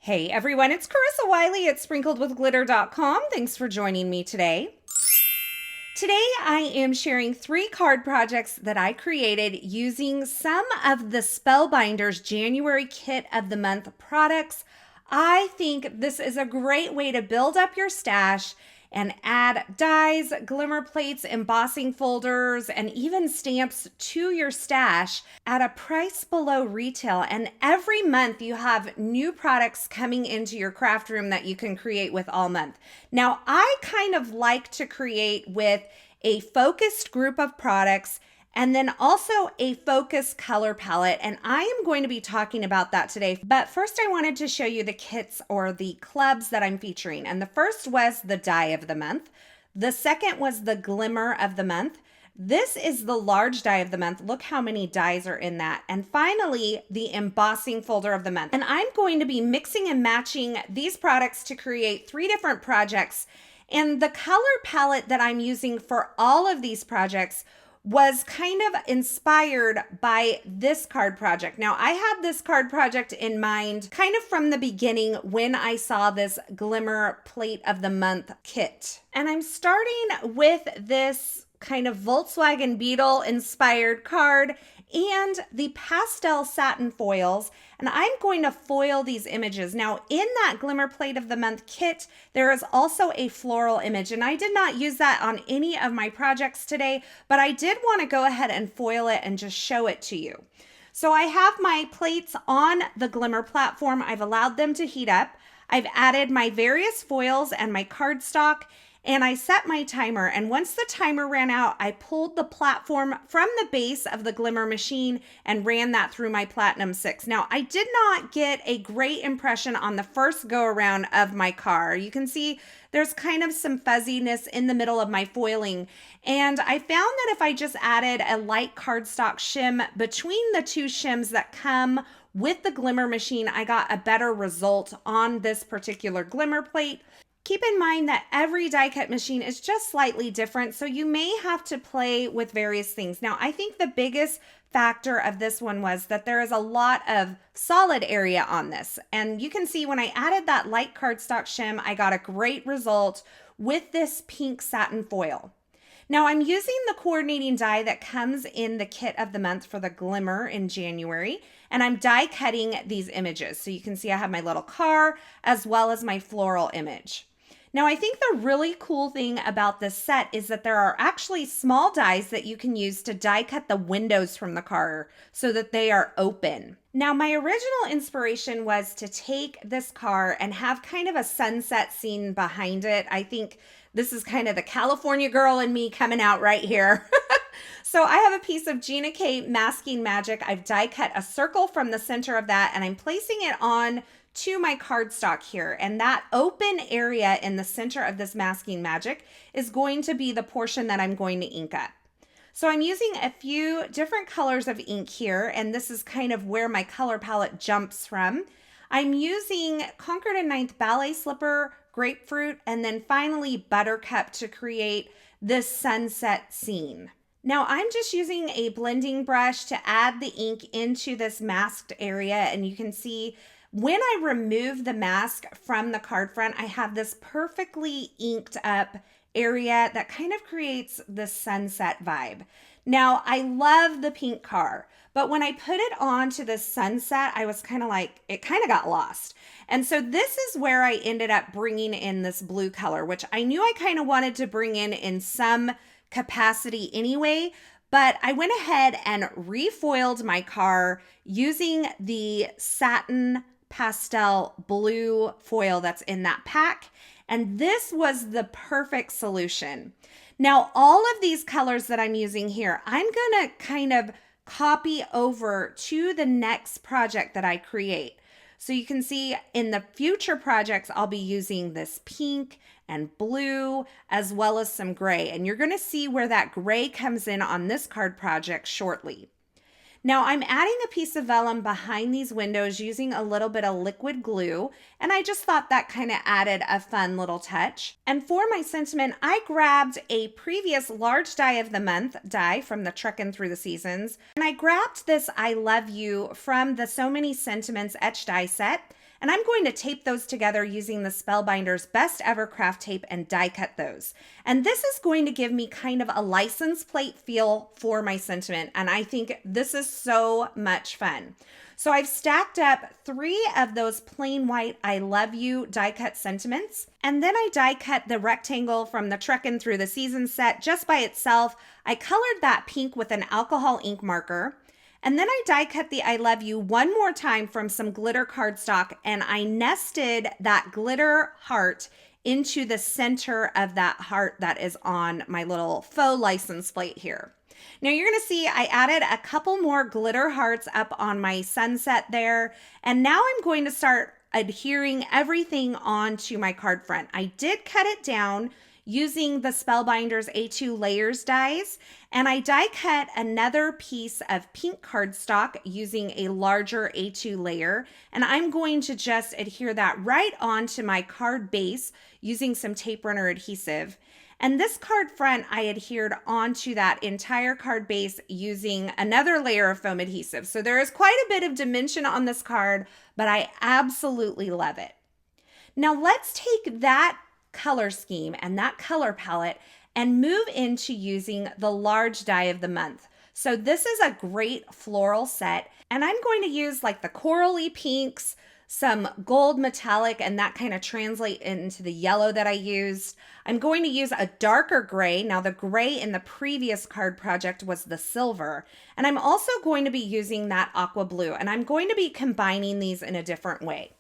Hey everyone, it's Carissa Wiley at sprinkledwithglitter.com. Thanks for joining me today. Today I am sharing 3 card projects that I created using some of the Spellbinders January Kit of the Month products. I think this is a great way to build up your stash and add dies, glimmer plates, embossing folders, and even stamps to your stash at a price below retail. And every month you have new products coming into your craft room that you can create with all month. Now, I kind of like to create with a focused group of products and then also a focused color palette. And I am going to be talking about that today. But first I wanted to show you the kits or the clubs that I'm featuring. And the first was the die of the month. The second was the glimmer of the month. This is the large die of the month. Look how many dies are in that. And finally, the embossing folder of the month. And I'm going to be mixing and matching these products to create 3 different projects. And the color palette that I'm using for all of these projects was kind of inspired by this card project. Now, I had this card project in mind kind of from the beginning when I saw this Glimmer Plate of the Month kit. And I'm starting with this kind of Volkswagen Beetle inspired card and the pastel satin foils, and I'm going to foil these images. Now, in that Glimmer Plate of the Month kit, there is also a floral image, and I did not use that on any of my projects today, but I did want to go ahead and foil it and just show it to you. So I have my plates on the Glimmer platform. I've allowed them to heat up. I've added my various foils and my cardstock, and I set my timer, and once the timer ran out, I pulled the platform from the base of the Glimmer machine and ran that through my Platinum 6. Now, I did not get a great impression on the first go around of my car. You can see there's kind of some fuzziness in the middle of my foiling, and I found that if I just added a light cardstock shim between the 2 shims that come with the Glimmer machine, I got a better result on this particular Glimmer plate. Keep in mind that every die cut machine is just slightly different, so you may have to play with various things. Now, I think the biggest factor of this one was that there is a lot of solid area on this. And you can see when I added that light cardstock shim, I got a great result with this pink satin foil. Now, I'm using the coordinating die that comes in the kit of the month for the Glimmer in January, and I'm die cutting these images. So you can see I have my little car as well as my floral image. Now, I think the really cool thing about this set is that there are actually small dies that you can use to die cut the windows from the car so that they are open. Now, my original inspiration was to take this car and have kind of a sunset scene behind it. I think this is kind of the California girl in me coming out right here. So I have a piece of Gina K Masking Magic. I've die cut a circle from the center of that, and I'm placing it on to my cardstock here, and that open area in the center of this Masking Magic is going to be the portion that I'm going to ink up. So I'm using a few different colors of ink here, and this is kind of where my color palette jumps from. I'm using Concord and 9th Ballet Slipper, Grapefruit, and then finally Buttercup to create this sunset scene. Now I'm just using a blending brush to add the ink into this masked area, and you can see when I remove the mask from the card front, I have this perfectly inked up area that kind of creates the sunset vibe. Now, I love the pink car, but when I put it onto the sunset, I was kind of like, it kind of got lost. And so this is where I ended up bringing in this blue color, which I knew I kind of wanted to bring in some capacity anyway, but I went ahead and refoiled my car using the Satin pastel blue foil that's in that pack, and this was the perfect solution. Now, all of these colors that I'm using here, I'm gonna kind of copy over to the next project that I create. So you can see in the future projects, I'll be using this pink and blue as well as some gray, and you're gonna see where that gray comes in on this card project shortly. Now I'm adding a piece of vellum behind these windows using a little bit of liquid glue, and I just thought that kind of added a fun little touch. And for my sentiment, I grabbed a previous large die of the month die from the Truckin Through the Seasons, and I grabbed this I Love You from the So Many Sentiments etched die set, And I'm going to tape those together using the Spellbinders Best Ever Craft Tape and die cut those. And this is going to give me kind of a license plate feel for my sentiment. And I think this is so much fun. So I've stacked up 3 of those plain white I love you die cut sentiments. And then I die cut the rectangle from the Truckin Through the Seasons set just by itself. I colored that pink with an alcohol ink marker. And then I die cut the I love you one more time from some glitter cardstock, and I nested that glitter heart into the center of that heart that is on my little faux license plate here. Now you're going to see I added a couple more glitter hearts up on my sunset there, and now I'm going to start adhering everything onto my card front. I did cut it down using the Spellbinders A2 layers dies, and I die cut another piece of pink cardstock using a larger A2 layer, and I'm going to just adhere that right onto my card base using some tape runner adhesive. And this card front, I adhered onto that entire card base using another layer of foam adhesive. So there is quite a bit of dimension on this card, but I absolutely love it. Now let's take that color scheme and that color palette and move into using the large die of the month. So this is a great floral set, and I'm going to use like the corally pinks, some gold metallic, and that kind of translate into the yellow that I used. I'm going to use a darker gray. Now the gray in the previous card project was the silver, and I'm also going to be using that aqua blue, and I'm going to be combining these in a different way.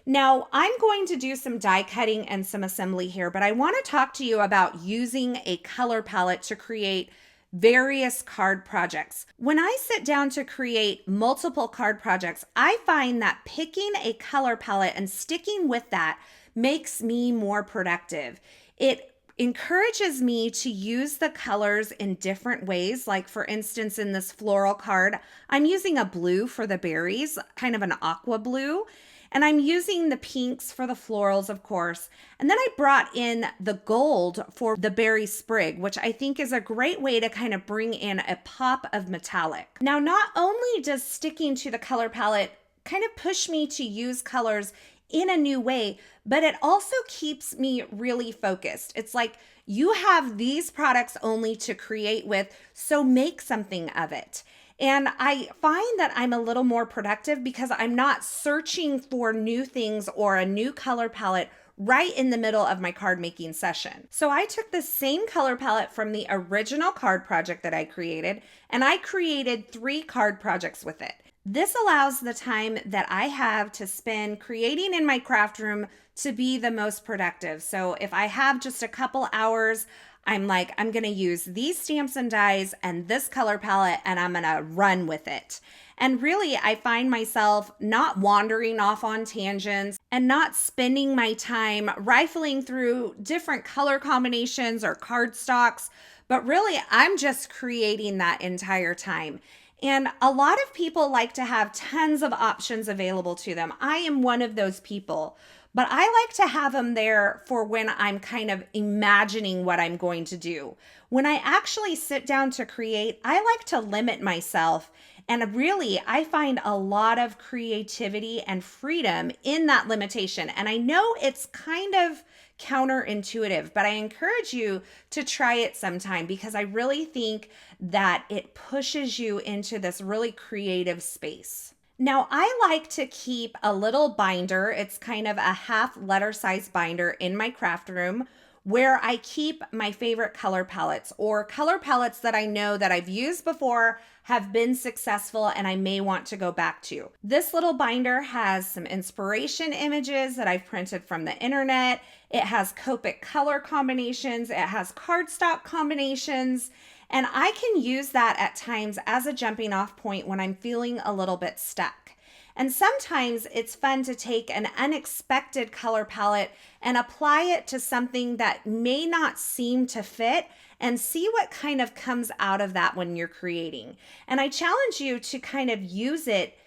Now, I'm going to do some die cutting and some assembly here, but I want to talk to you about using a color palette to create various card projects. When I sit down to create multiple card projects, I find that picking a color palette and sticking with that makes me more productive. It encourages me to use the colors in different ways. Like for instance, in this floral card, I'm using a blue for the berries, kind of an aqua blue. And I'm using the pinks for the florals, of course. And then I brought in the gold for the berry sprig, which I think is a great way to kind of bring in a pop of metallic. Now, not only does sticking to the color palette kind of push me to use colors in a new way, but it also keeps me really focused. It's like you have these products only to create with, so make something of it. And I find that I'm a little more productive because I'm not searching for new things or a new color palette right in the middle of my card making session. So I took the same color palette from the original card project that I created, and I created 3 card projects with it. This allows the time that I have to spend creating in my craft room to be the most productive. So if I have just a couple hours, I'm like, I'm going to use these stamps and dies and this color palette, and I'm going to run with it. And really, I find myself not wandering off on tangents and not spending my time rifling through different color combinations or cardstocks, but really, I'm just creating that entire time. And a lot of people like to have tons of options available to them. I am one of those people. But I like to have them there for when I'm kind of imagining what I'm going to do. When I actually sit down to create, I like to limit myself. And really, I find a lot of creativity and freedom in that limitation. And I know it's kind of counterintuitive, but I encourage you to try it sometime because I really think that it pushes you into this really creative space. Now, I like to keep a little binder. It's kind of a half letter size binder in my craft room where I keep my favorite color palettes or color palettes that I know that I've used before, have been successful, and I may want to go back to. This little binder has some inspiration images that I've printed from the internet. It has Copic color combinations. It has cardstock combinations. And I can use that at times as a jumping off point when I'm feeling a little bit stuck. And sometimes it's fun to take an unexpected color palette and apply it to something that may not seem to fit and see what kind of comes out of that when you're creating. And I challenge you to kind of use it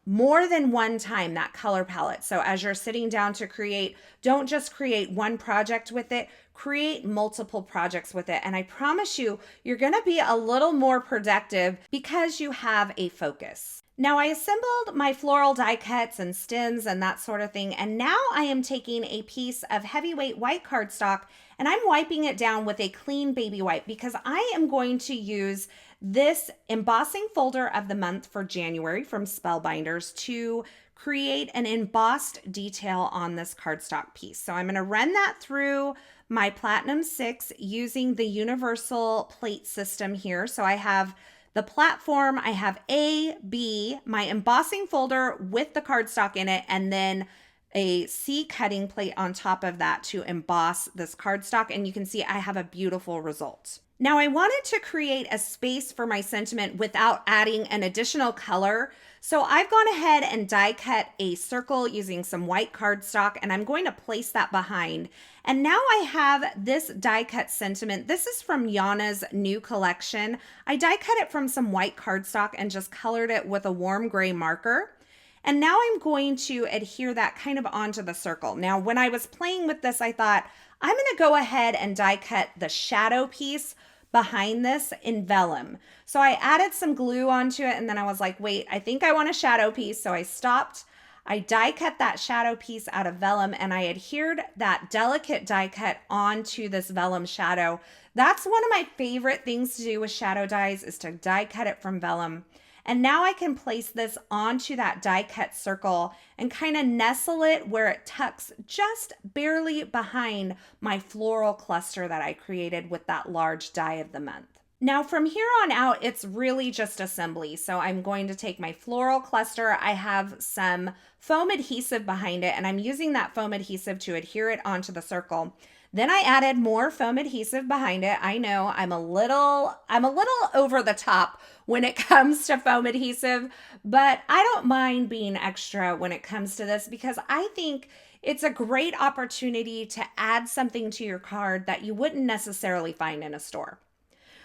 more than one time, that color palette. So as you're sitting down to create, don't just create one project with it, create multiple projects with it. And I promise you, you're going to be a little more productive because you have a focus. Now I assembled my floral die cuts and stems and that sort of thing, and now I am taking a piece of heavyweight white cardstock and I'm wiping it down with a clean baby wipe because I am going to use this embossing folder of the month for January from Spellbinders to create an embossed detail on this cardstock piece. So I'm going to run that through my Platinum 6 using the universal plate system here. So I have the platform, I have A, B, my embossing folder with the cardstock in it, and then a C cutting plate on top of that to emboss this cardstock. And you can see I have a beautiful result. Now I wanted to create a space for my sentiment without adding an additional color. So I've gone ahead and die cut a circle using some white cardstock, and I'm going to place that behind. And now I have this die cut sentiment. This is from Yana's new collection. I die cut it from some white cardstock and just colored it with a warm gray marker. And now I'm going to adhere that kind of onto the circle. Now, when I was playing with this, I thought, I'm going to go ahead and die cut the shadow piece behind this in vellum. So I added some glue onto it, and then I was like, wait, I think I want a shadow piece. So I stopped. I die cut that shadow piece out of vellum, and I adhered that delicate die cut onto this vellum shadow. That's one of my favorite things to do with shadow dies, is to die cut it from vellum. And now I can place this onto that die cut circle and kind of nestle it where it tucks just barely behind my floral cluster that I created with that large die of the month. Now from here on out, it's really just assembly. So I'm going to take my floral cluster. I have some foam adhesive behind it, and I'm using that foam adhesive to adhere it onto the circle. Then I added more foam adhesive behind it. I know I'm a little over the top when it comes to foam adhesive, but I don't mind being extra when it comes to this because I think it's a great opportunity to add something to your card that you wouldn't necessarily find in a store.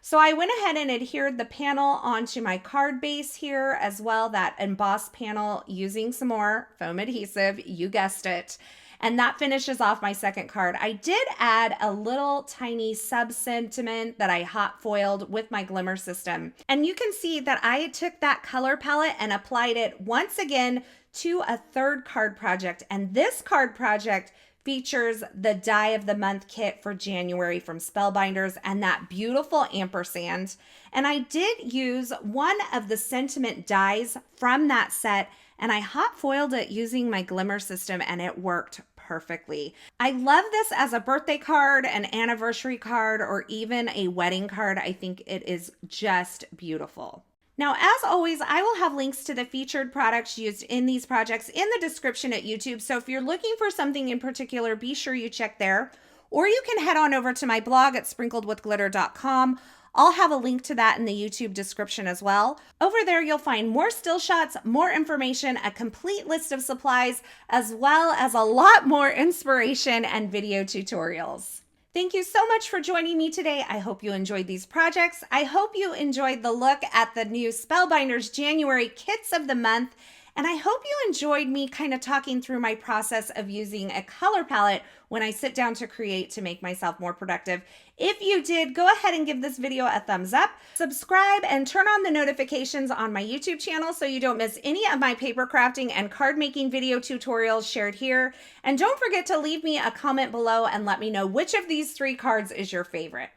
So I went ahead and adhered the panel onto my card base here as well, that embossed panel, using some more foam adhesive, you guessed it. And that finishes off my second card. I did add a little tiny sub-sentiment that I hot foiled with my Glimmer system. And you can see that I took that color palette and applied it once again to a third card project. And this card project features the Die of the Month kit for January from Spellbinders and that beautiful ampersand. And I did use one of the sentiment dies from that set, and I hot foiled it using my Glimmer system, and it worked perfectly. I love this as a birthday card, an anniversary card, or even a wedding card. I think it is just beautiful. Now, as always, I will have links to the featured products used in these projects in the description at YouTube. So if you're looking for something in particular, be sure you check there. Or you can head on over to my blog at sprinkledwithglitter.com. I'll have a link to that in the YouTube description as well. Over there, you'll find more still shots, more information, a complete list of supplies, as well as a lot more inspiration and video tutorials. Thank you so much for joining me today. I hope you enjoyed these projects. I hope you enjoyed the look at the new Spellbinders January kits of the month. And I hope you enjoyed me kind of talking through my process of using a color palette when I sit down to create to make myself more productive. If you did, go ahead and give this video a thumbs up, subscribe, and turn on the notifications on my YouTube channel so you don't miss any of my paper crafting and card making video tutorials shared here. And don't forget to leave me a comment below and let me know which of these 3 cards is your favorite.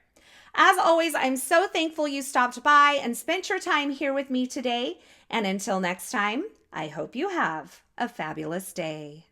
As always, I'm so thankful you stopped by and spent your time here with me today. And until next time, I hope you have a fabulous day.